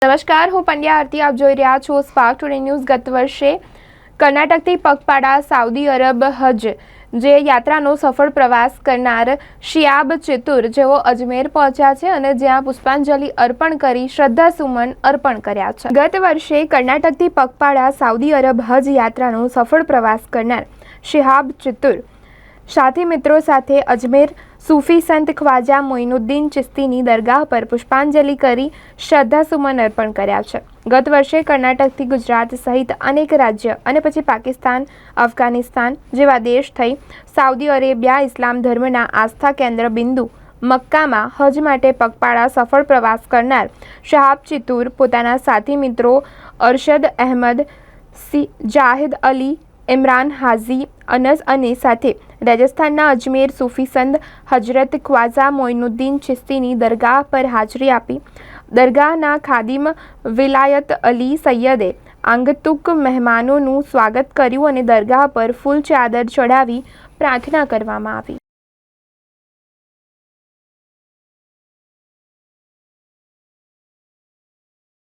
નમસ્કાર, હું પંડ્યા આરતી. આપ જોઈ રહ્યા છો સ્પાર્ક ટુડે ન્યૂઝ. ગત વર્ષે કર્ણાટકથી પગપાળા સાઉદી અરબ હજ જે યાત્રાનો સફળ પ્રવાસ કરનાર શિહાબ ચિતુર જેઓ અજમેર પહોંચ્યા છે અને જ્યાં પુષ્પાંજલિ અર્પણ કરી શ્રદ્ધાસુમન અર્પણ કર્યા છે. ગત વર્ષે કર્ણાટકથી પગપાળા સાઉદી અરબ હજ યાત્રાનો સફળ પ્રવાસ કરનાર શિહાબ ચિતુર સાથી મિત્રો સાથે અજમેર સૂફી સંત ખ્વાજા મોઇનુદ્દીન ચિશ્તીની દરગાહ પર પુષ્પાંજલિ કરી શ્રદ્ધાસુમન અર્પણ કર્યા છે. ગત વર્ષે કર્ણાટકથી ગુજરાત સહિત અનેક રાજ્ય અને પછી પાકિસ્તાન, અફઘાનિસ્તાન જેવા દેશ થઈ સાઉદી અરેબિયા ઇસ્લામ ધર્મના આસ્થા કેન્દ્ર બિંદુ મક્કામાં હજ માટે પગપાળા સફળ પ્રવાસ કરનાર શિહાબ ચિતુર પોતાના સાથી મિત્રો અરશદ અહેમદ, જાહિદ અલી, ઇમરાન હાજી, અનસ અને સાથે રાજસ્થાનના અજમેર સૂફી સંત હજરત ખ્વાજા મોઇનુદ્દીન ચિશ્તીની દરગાહ પર હાજરી આપી. દરગાહના ખાદિમ વિલાયત અલી સૈયદે આંગતુક મહેમાનોનું સ્વાગત કર્યું અને દરગાહ પર ફૂલ ચાદર ચડાવી પ્રાર્થના કરવામાં આવી.